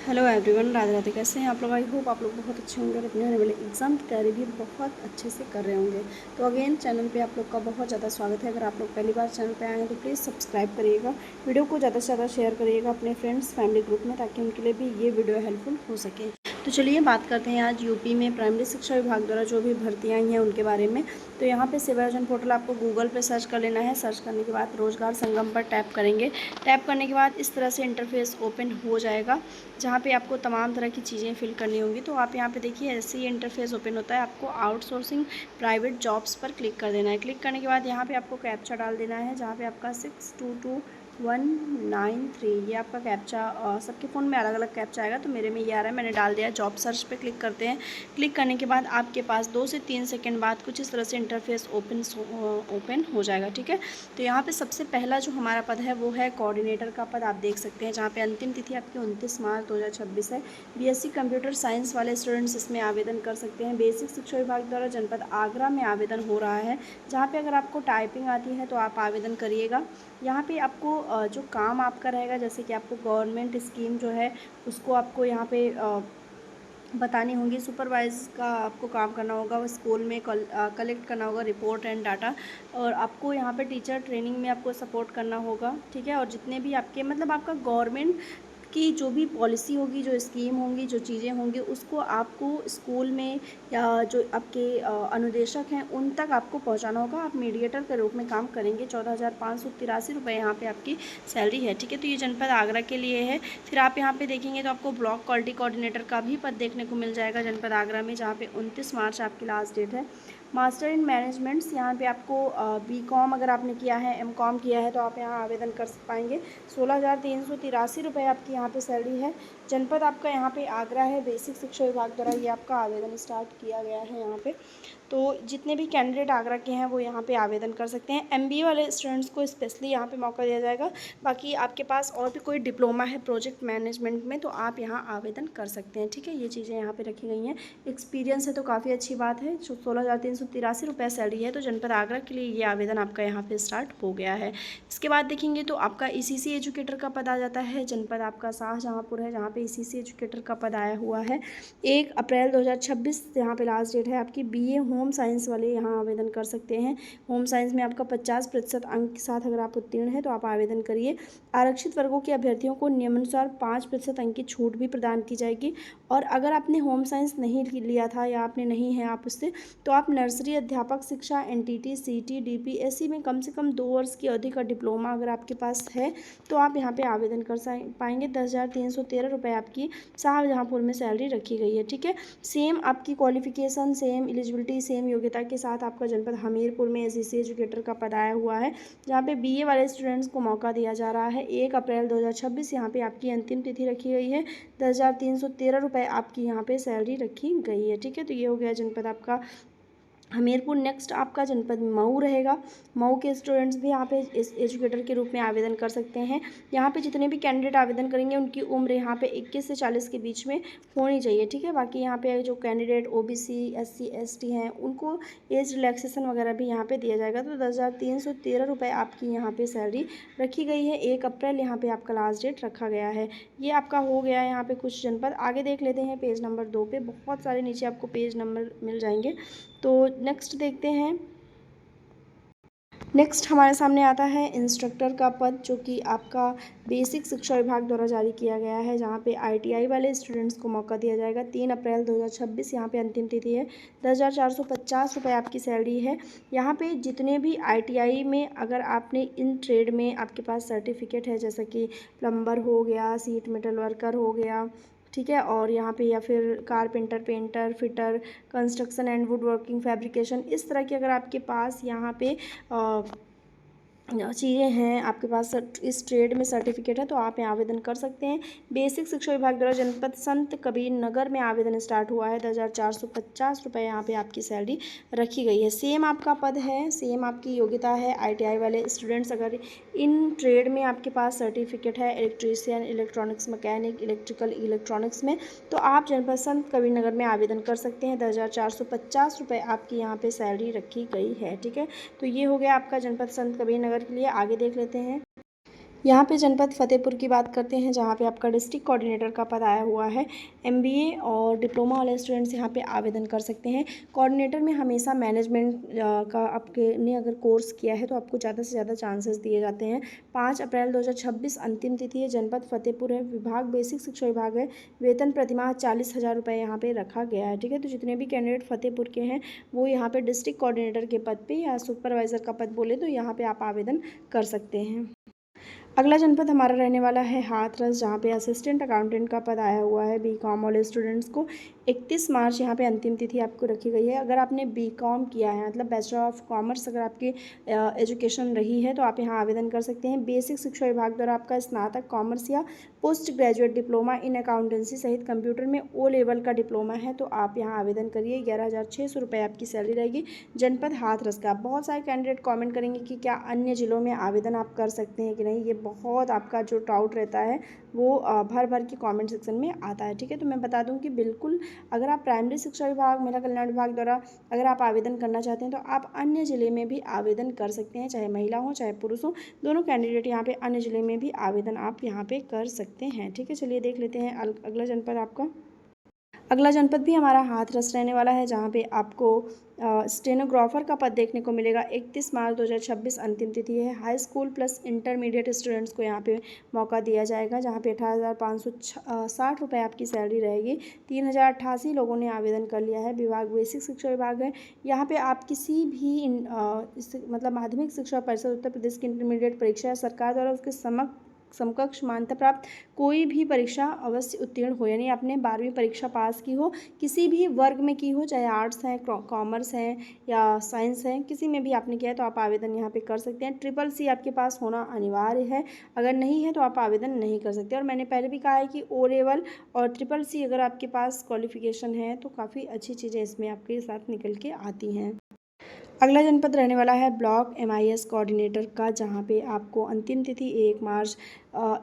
Hello everyone, Radhe Radhe. कैसे हैं आप लोग? आई होप आप लोग बहुत अच्छे होंगे और अपने आने वाले एग्ज़ाम की तैयारी भी बहुत अच्छे से कर रहे होंगे। तो अगेन चैनल पे आप लोग का बहुत ज़्यादा स्वागत है। अगर आप लोग पहली बार चैनल पे आए हैं तो प्लीज़ सब्सक्राइब करिएगा, वीडियो को ज़्यादा से ज़्यादा शेयर करिएगा अपने फ्रेंड्स फैमिली ग्रुप में, ताकि उनके लिए भी ये वीडियो हेल्पफुल हो सके। तो चलिए बात करते हैं आज यूपी में प्राइमरी शिक्षा विभाग द्वारा जो भी भर्तियाँ आई हैं उनके बारे में। तो यहाँ पे सेवा योजना पोर्टल आपको गूगल पे सर्च कर लेना है। सर्च करने के बाद रोजगार संगम पर टैप करेंगे। टैप करने के बाद इस तरह से इंटरफेस ओपन हो जाएगा, जहाँ पे आपको तमाम तरह की चीज़ें फिल करनी होंगी। तो आप यहाँ पे देखिए, ऐसे ही इंटरफेस ओपन होता है। आपको आउटसोर्सिंग प्राइवेट जॉब्स पर क्लिक कर देना है। क्लिक करने के बाद यहाँ पे आपको कैप्चा डाल देना है, जहाँ पे आपका 622193 ये आपका कैप्चा सबके फ़ोन में अलग अलग कैप्चा आएगा। तो मेरे में ये आ रहा है, मैंने डाल दिया। जॉब सर्च पे क्लिक करते हैं। क्लिक करने के बाद आपके पास 2 से 3 सेकंड बाद कुछ इस तरह से इंटरफेस ओपन हो जाएगा। ठीक है, तो यहाँ पे सबसे पहला जो हमारा पद है वो है कोऑर्डिनेटर का पद। आप देख सकते हैं, जहाँ पे अंतिम तिथि आपकी 29 मार्च 2026 है। बीएससी कंप्यूटर साइंस वाले स्टूडेंट्स इसमें आवेदन कर सकते हैं। बेसिक शिक्षा विभाग द्वारा जनपद आगरा में आवेदन हो रहा है, जहाँ पे अगर आपको टाइपिंग आती है तो आप आवेदन करिएगा। यहाँ पे आपको जो काम आपका रहेगा, जैसे कि आपको गवर्नमेंट स्कीम जो है उसको आपको यहाँ पे बतानी होंगी। सुपरवाइज का आपको काम करना होगा, वो स्कूल में कलेक्ट करना होगा रिपोर्ट एंड डाटा। और आपको यहाँ पे टीचर ट्रेनिंग में आपको सपोर्ट करना होगा। ठीक है, और जितने भी आपके मतलब आपका गवर्नमेंट की जो भी पॉलिसी होगी, जो स्कीम होंगी, जो चीज़ें होंगी, उसको आपको स्कूल में या जो आपके अनुदेशक हैं उन तक आपको पहुंचाना होगा। आप मीडिएटर के रूप में काम करेंगे। 14,583 रुपये यहाँ पे आपकी सैलरी है। ठीक है, तो ये जनपद आगरा के लिए है। फिर आप यहाँ पे देखेंगे तो आपको ब्लॉक क्वालिटी कोऑर्डिनेटर का भी पद देखने को मिल जाएगा जनपद आगरा में, जहाँ पे 29 मार्च आपकी लास्ट डेट है। मास्टर इन मैनेजमेंट्स, यहाँ पे आपको बीकॉम अगर आपने किया है, एमकॉम किया है, तो आप यहाँ आवेदन कर पाएंगे। 16,383 रुपये आपकी यहाँ पे सैलरी है। जनपद आपका यहाँ पे आगरा है। बेसिक शिक्षा विभाग द्वारा ये आपका आवेदन स्टार्ट किया गया है यहाँ पे। तो जितने भी कैंडिडेट आगरा के हैं वो यहाँ पे आवेदन कर सकते हैं। एमबीए वाले स्टूडेंट्स को स्पेशली यहाँ पे मौका दिया जाएगा। बाकी आपके पास और भी कोई डिप्लोमा है प्रोजेक्ट मैनेजमेंट में तो आप यहाँ आवेदन कर सकते हैं। ठीक है, ये चीज़ें यहाँ पे रखी गई हैं। एक्सपीरियंस है तो काफ़ी अच्छी बात है। 16,383 रुपये सैलरी है, तो जनपद आगरा के लिए ये आवेदन आपका यहाँ पे स्टार्ट हो गया है। इसके बाद देखेंगे तो आपका ईसीसी एजुकेटर का पद आ जाता है। जनपद आपका शाहजहाँपुर है, जहाँ पे ईसीसी एजुकेटर का पद आया हुआ है। 1 अप्रैल 2026 यहाँ पे लास्ट डेट है आपकी। बीए होम साइंस वाले यहाँ आवेदन कर सकते हैं। होम साइंस में आपका 50% अंक के साथ अगर आप उत्तीर्ण हैं तो आप आवेदन करिए। आरक्षित वर्गों के अभ्यर्थियों को नियमानुसार 5% अंक की छूट भी प्रदान की जाएगी। और अगर आपने होम साइंस नहीं लिया था या आपने नहीं है आप उससे, तो आप नर्सरी अध्यापक शिक्षा, एनटीटी, सीटी, डीपीएससी में कम से कम 2 वर्ष की अवधि का डिप्लोमा अगर आपके पास है तो आप यहाँ पे आवेदन कर पाएंगे। 10,313 रुपये आपकी शाहजहाँपुर में सैलरी रखी गई है। ठीक है, सेम आपकी क्वालिफिकेशन, सेम एलिजिबिलिटी, सेम योग्यता के साथ आपका जनपद हमीरपुर में एसईसी एजुकेटर का पद आया हुआ है, जहाँ पे बीए वाले स्टूडेंट्स को मौका दिया जा रहा है। 1 अप्रैल 2026 यहाँ पे आपकी अंतिम तिथि रखी गई है। 10,313 रुपये आपकी यहाँ पे सैलरी रखी गई है। ठीक है, तो ये हो गया जनपद आपका हमीरपुर। नेक्स्ट आपका जनपद मऊ रहेगा। मऊ के स्टूडेंट्स भी यहाँ पे इस एजुकेटर के रूप में आवेदन कर सकते हैं। यहाँ पे जितने भी कैंडिडेट आवेदन करेंगे उनकी उम्र यहाँ पे 21 से 40 के बीच में होनी चाहिए। ठीक है, बाकी यहाँ पे जो कैंडिडेट ओबीसी, एससी, एसटी हैं उनको एज रिलैक्सेशन वगैरह भी यहाँ पे दिया जाएगा। तो 10,313 रुपये आपकी यहाँ पे सैलरी रखी गई है। 1 अप्रैल यहाँ पे आपका लास्ट डेट रखा गया है। ये आपका हो गया है यहाँ पे कुछ जनपद। आगे देख लेते हैं पेज नंबर 2 पे। बहुत सारे नीचे आपको पेज नंबर मिल जाएंगे। तो नेक्स्ट देखते हैं। नेक्स्ट हमारे सामने आता है इंस्ट्रक्टर का पद, जो कि आपका बेसिक शिक्षा विभाग द्वारा जारी किया गया है, जहाँ पे आईटीआई वाले स्टूडेंट्स को मौका दिया जाएगा। 3 अप्रैल 2026 यहाँ पे अंतिम तिथि है। 10,450 रुपये आपकी सैलरी है। यहाँ पे जितने भी आईटीआई में अगर आपने इन ट्रेड में आपके पास सर्टिफिकेट है, जैसा कि प्लम्बर हो गया, सीट मेटल वर्कर हो गया, ठीक है, और यहाँ पे या फिर carpenter, painter, fitter, construction and would working, fabrication, इस तरह की अगर आपके पास यहाँ पे चीज़ें हैं, आपके पास इस ट्रेड में सर्टिफिकेट है, तो आप यहाँ आवेदन कर सकते हैं। बेसिक शिक्षा विभाग द्वारा जनपद संत कबीर नगर में आवेदन स्टार्ट हुआ है। 10,450 रुपये यहाँ पे आपकी सैलरी रखी गई है। सेम आपका पद है, सेम आपकी योग्यता है। आईटीआई वाले स्टूडेंट्स अगर इन ट्रेड में आपके पास सर्टिफिकेट है, electrician, electronics mechanic, electrical, electronics में, तो आप जनपद संत कबीर नगर में आवेदन कर सकते हैं। 10,450 रुपये आपकी यहाँ पे सैलरी रखी गई है। ठीक है, तो ये हो गया आपका जनपद संत कबीर नगर के लिए। आगे देख लेते हैं। यहाँ पे जनपद फ़तेहपुर की बात करते हैं, जहाँ पे आपका डिस्ट्रिक्ट कोऑर्डिनेटर का पद आया हुआ है। एमबीए और डिप्लोमा वाले स्टूडेंट्स यहाँ पे आवेदन कर सकते हैं। कोऑर्डिनेटर में हमेशा मैनेजमेंट का आपके ने अगर कोर्स किया है तो आपको ज़्यादा से ज़्यादा चांसेस दिए जाते हैं। 5 अप्रैल 2026 अंतिम तिथि है। जनपद फ़तेहपुर है। विभाग बेसिक शिक्षा विभाग है। वेतन प्रतिमाह 40,000 रुपये यहाँ पे रखा गया है। ठीक है, तो जितने भी कैंडिडेट फ़तेहपुर के हैं वो यहाँ पे डिस्ट्रिक्ट कोऑर्डिनेटर के पद पे या सुपरवाइज़र का पद बोले तो यहाँ पे आप आवेदन कर सकते हैं। अगला जनपद हमारा रहने वाला है हाथरस, जहाँ पे असिस्टेंट अकाउंटेंट का पद आया हुआ है बीकॉम वाले स्टूडेंट्स को। 31 मार्च यहाँ पे अंतिम तिथि आपको रखी गई है। अगर आपने बीकॉम किया है, मतलब बैचलर ऑफ कॉमर्स अगर आपकी एजुकेशन रही है तो आप यहाँ आवेदन कर सकते हैं। बेसिक शिक्षा विभाग द्वारा आपका स्नातक कॉमर्स या post graduate diploma in accountancy सहित कंप्यूटर में ओ लेवल का डिप्लोमा है तो आप यहाँ आवेदन करिए। 11,600 रुपये आपकी सैलरी रहेगी। जनपद हाथरस का बहुत सारे कैंडिडेट कमेंट करेंगे कि क्या अन्य जिलों में आवेदन आप कर सकते हैं कि नहीं। ये बहुत आपका जो डाउट रहता है वो भर भर के कमेंट सेक्शन में आता है। ठीक है, तो मैं बता दूं कि बिल्कुल अगर आप प्राइमरी शिक्षा विभाग महिला कल्याण विभाग द्वारा अगर आप आवेदन करना चाहते हैं तो आप अन्य ज़िले में भी आवेदन कर सकते हैं, चाहे महिला हो चाहे पुरुष हो। दोनों कैंडिडेट यहाँ पे अन्य ज़िले में भी आवेदन आप यहाँ पे कर सकते हैं। ठीक है, चलिए देख लेते हैं अगला जनपद आपका। अगला जनपद भी हमारा हाथरस रहने वाला है, जहाँ पे आपको स्टेनोग्राफर का पद देखने को मिलेगा। 31 मार्च 2026 अंतिम तिथि है। High school plus intermediate students को यहाँ पे मौका दिया जाएगा, जहाँ पे 18,560 रुपये आपकी सैलरी रहेगी। 3,088 लोगों ने आवेदन कर लिया है। विभाग बेसिक शिक्षा विभाग है। यहाँ पे आप किसी भी मतलब माध्यमिक शिक्षा परिषद उत्तर प्रदेश की इंटरमीडिएट परीक्षा या सरकार द्वारा उसके समकक्ष मान्यता प्राप्त कोई भी परीक्षा अवश्य उत्तीर्ण हो, यानी आपने 12वीं परीक्षा पास की हो, किसी भी वर्ग में की हो, चाहे आर्ट्स है, कॉमर्स है या साइंस है, किसी में भी आपने किया है तो आप आवेदन यहाँ पे कर सकते हैं। CCC आपके पास होना अनिवार्य है, अगर नहीं है तो आप आवेदन नहीं कर सकते। और मैंने पहले भी कहा है कि ओ लेवल और CCC अगर आपके पास क्वालिफिकेशन है तो काफ़ी अच्छी चीज़ें इसमें आपके साथ निकल के आती हैं। अगला जनपद रहने वाला है ब्लॉक MIS कोऑर्डिनेटर का, जहाँ पे आपको अंतिम तिथि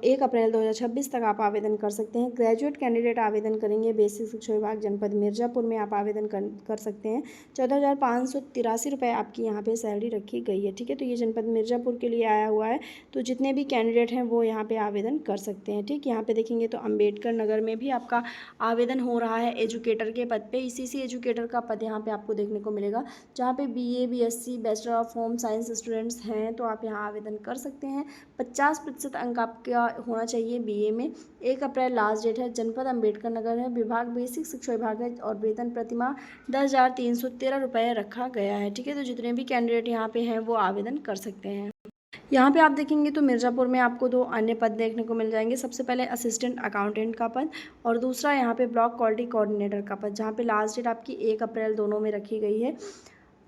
1 अप्रैल 2026 तक आप आवेदन कर सकते हैं। ग्रेजुएट कैंडिडेट आवेदन करेंगे। बेसिक शिक्षा विभाग जनपद मिर्ज़ापुर में आप आवेदन कर सकते हैं। 14,583 रुपये आपकी यहाँ पे सैलरी रखी गई है। ठीक है, तो ये जनपद मिर्ज़ापुर के लिए आया हुआ है, तो जितने भी कैंडिडेट हैं वो यहाँ पे आवेदन कर सकते हैं। ठीक, यहाँ पे देखेंगे तो अम्बेडकर नगर में भी आपका आवेदन हो रहा है एजुकेटर के पद पे। ECC एजुकेटर का पद यहाँ पे आपको देखने को मिलेगा, जहाँ पे BA BSc bachelor of home science students हैं तो आप यहाँ आवेदन कर सकते हैं। 50% अंक आपका होना चाहिए BA में। 1 अप्रैल लास्ट डेट है। जनपद अम्बेडकर नगर है। विभाग बेसिक शिक्षा विभाग है और वेतन प्रतिमाह 10,313 रुपये रखा गया है। ठीक है, तो जितने भी कैंडिडेट यहाँ पे हैं वो आवेदन कर सकते हैं। यहाँ पे आप देखेंगे तो मिर्ज़ापुर में आपको 2 अन्य पद देखने को मिल जाएंगे। सबसे पहले असिस्टेंट अकाउंटेंट का पद और दूसरा यहाँ पे ब्लॉक क्वालिटी कोऑर्डिनेटर का पद, जहाँ पे लास्ट डेट आपकी 1 अप्रैल दोनों में रखी गई है।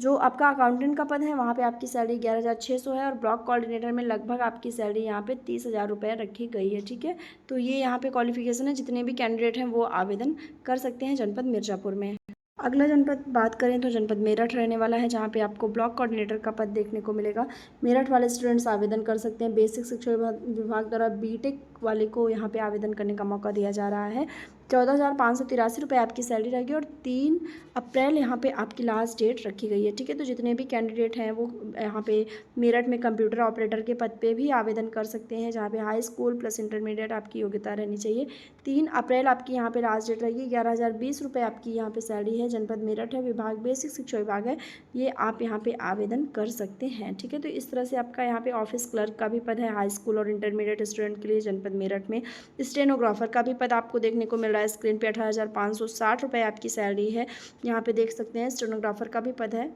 जो आपका अकाउंटेंट का पद है वहाँ पे आपकी सैलरी 11,600 है और ब्लॉक कोऑर्डिनेटर में लगभग आपकी सैलरी यहाँ पे 30,000 रुपये रखी गई है। ठीक है, तो ये यहाँ पे क्वालिफिकेशन है। जितने भी कैंडिडेट हैं वो आवेदन कर सकते हैं जनपद मिर्ज़ापुर में। अगला जनपद बात करें तो जनपद मेरठ रहने वाला है, जहाँ पे आपको ब्लॉक कोऑर्डिनेटर का पद देखने को मिलेगा। मेरठ वाले स्टूडेंट्स आवेदन कर सकते हैं। बेसिक शिक्षा विभाग द्वारा बीटेक वाले को यहाँ पे आवेदन करने का मौका दिया जा रहा है। 14,583 रुपये आपकी सैलरी रहेगी और 3 अप्रैल यहाँ पे आपकी लास्ट डेट रखी गई है। ठीक है, तो जितने भी कैंडिडेट हैं वो यहाँ पे मेरठ में कंप्यूटर ऑपरेटर के पद पे भी आवेदन कर सकते हैं, जहाँ पे हाई स्कूल प्लस इंटरमीडिएट आपकी योग्यता रहनी चाहिए। 3 अप्रैल आपकी यहाँ पे लास्ट डेट रहेगी। 11,020 रुपये आपकी यहाँ पे सैलरी है। जनपद मेरठ है। विभाग बेसिक शिक्षा विभाग है। ये आप यहाँ पे आवेदन कर सकते हैं। ठीक है, तो इस तरह से आपका यहाँ पे ऑफिस क्लर्क का भी पद है हाई स्कूल और इंटरमीडिएट स्टूडेंट के लिए जनपद मेरठ में। स्टेनोग्राफर का भी पद आपको देखने को मिल रहा है स्क्रीन पे। 18,560 रुपये आपकी सैलरी है, यहाँ पे देख सकते हैं। स्टेनोग्राफर का भी पद है।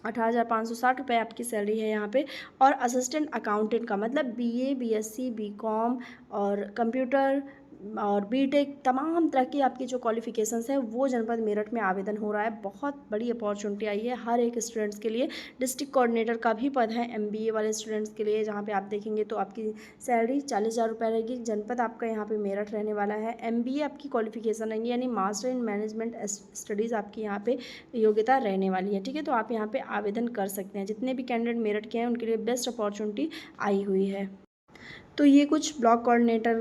18,560 रुपये आपकी सैलरी है यहाँ पे। और असिस्टेंट अकाउंटेंट का मतलब BA BSc BCom और कंप्यूटर और बीटेक तमाम तरह की आपकी जो क्वालिफिकेशंस है वो जनपद मेरठ में आवेदन हो रहा है। बहुत बड़ी अपॉर्चुनिटी आई है हर एक स्टूडेंट्स के लिए। डिस्ट्रिक्ट कोऑर्डिनेटर का भी पद है MBA वाले स्टूडेंट्स के लिए, जहाँ पे आप देखेंगे तो आपकी सैलरी 40,000 रुपये रहेगी। जनपद आपका यहाँ पे मेरठ रहने वाला है। MBA आपकी क्वालिफिकेशन रहेंगी, यानी मास्टर इन मैनेजमेंट स्टडीज़ आपकी यहाँ पे योग्यता रहने वाली है। ठीक है, तो आप यहाँ पे आवेदन कर सकते हैं। जितने भी कैंडिडेट मेरठ के हैं उनके लिए बेस्ट अपॉर्चुनिटी आई हुई है। तो ये कुछ ब्लॉक कोऑर्डिनेटर,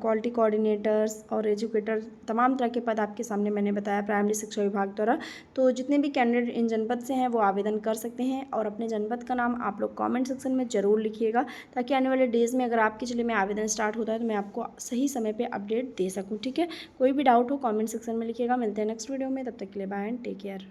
क्वालिटी कोऑर्डिनेटर्स और एजुकेटर, तमाम तरह के पद आपके सामने मैंने बताया प्राइमरी शिक्षा विभाग द्वारा। तो जितने भी कैंडिडेट इन जनपद से हैं वो आवेदन कर सकते हैं, और अपने जनपद का नाम आप लोग कमेंट सेक्शन में ज़रूर लिखिएगा, ताकि आने वाले डेज़ में अगर आपके ज़िले में आवेदन स्टार्ट होता है तो मैं आपको सही समय पर अपडेट दे सकूँ। ठीक है, कोई भी डाउट हो कॉमेंट सेक्शन में लिखिएगा। मिलते हैं नेक्स्ट वीडियो में, तब तक के लिए बाय एंड टेक केयर।